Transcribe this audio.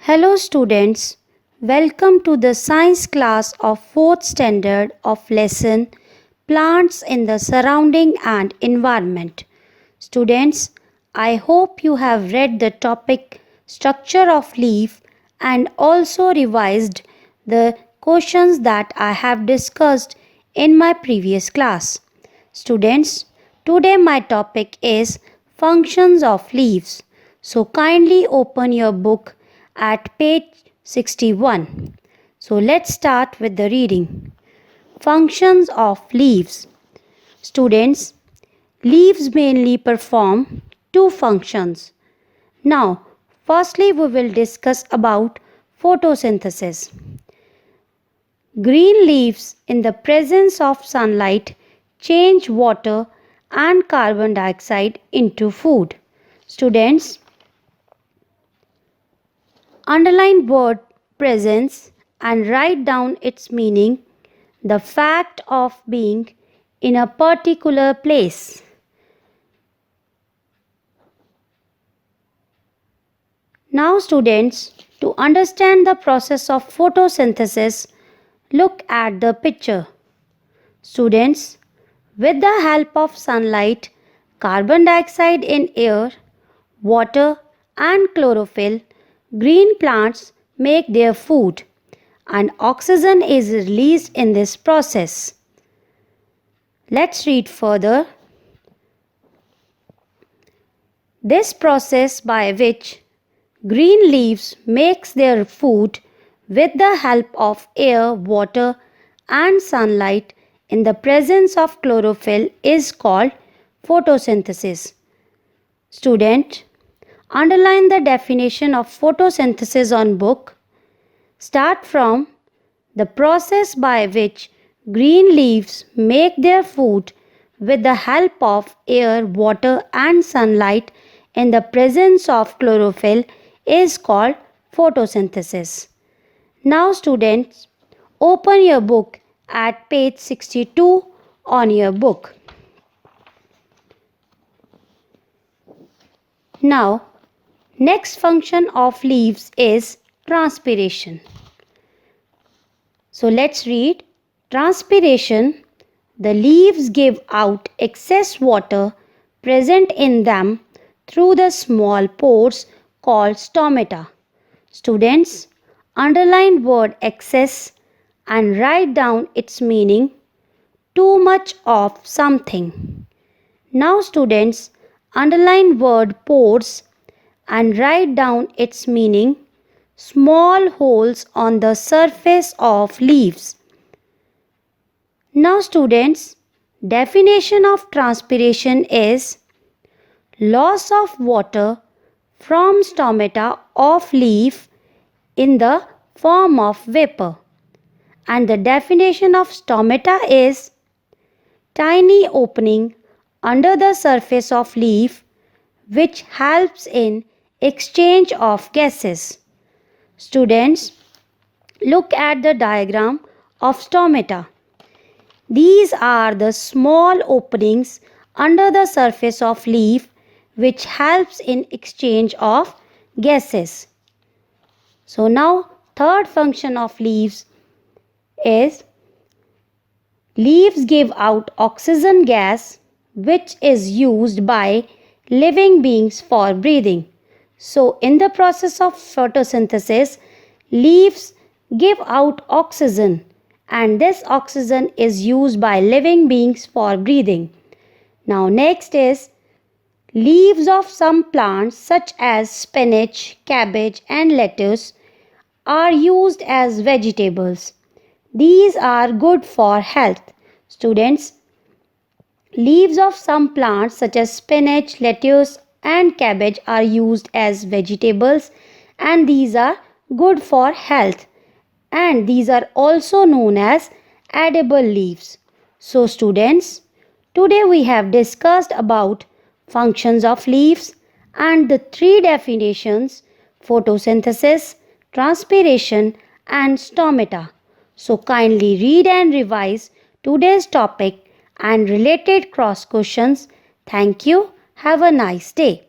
Hello students, welcome to the science class of 4th standard of lesson Plants in the Surrounding and Environment. Students, I hope you have read the topic structure of leaf and also revised the questions that I have discussed in my previous class. Students, today my topic is functions of leaves. So kindly open your book at page 61. So let's start with the reading. Functions of leaves. Students, leaves mainly perform two functions. Now, firstly we will discuss about photosynthesis. Green leaves in the presence of sunlight change water and carbon dioxide into food. Students, underline word presence and write down its meaning, the fact of being in a particular place. Now students, to understand the process of photosynthesis, look at the picture. Students, with the help of sunlight, carbon dioxide in air, water and chlorophyll, green plants make their food and oxygen is released in this process. Let's read further. This process by which green leaves makes their food with the help of air, water and sunlight in the presence of chlorophyll is called photosynthesis. Student, underline the definition of photosynthesis on book. Start from the process by which green leaves make their food with the help of air, water and sunlight in the presence of chlorophyll is called photosynthesis. Now students, open your book at page 62 on your book. Now, next function of leaves is transpiration. So let's read. Transpiration. The leaves give out excess water present in them through the small pores called stomata. Students, underline word excess and write down its meaning, too much of something. Now students, underline word pores and write down its meaning, small holes on the surface of leaves. Now students, definition of transpiration is loss of water from stomata of leaf in the form of vapor. And the definition of stomata is tiny opening under the surface of leaf which helps in exchange of gases. Students, look at the diagram of stomata. These are the small openings under the surface of leaf which helps in exchange of gases. So now third function of leaves is leaves give out oxygen gas which is used by living beings for breathing. So in the process of photosynthesis, leaves give out oxygen and this oxygen is used by living beings for breathing. Now next is leaves of some plants such as spinach, cabbage and lettuce are used as vegetables. These are good for health. Students, leaves of some plants such as spinach, lettuce and cabbage are used as vegetables and these are good for health. And these are also known as edible leaves. So students, today we have discussed about functions of leaves and the three definitions: photosynthesis, transpiration and stomata. So kindly read and revise today's topic and related cross questions. Thank you. Have a nice day.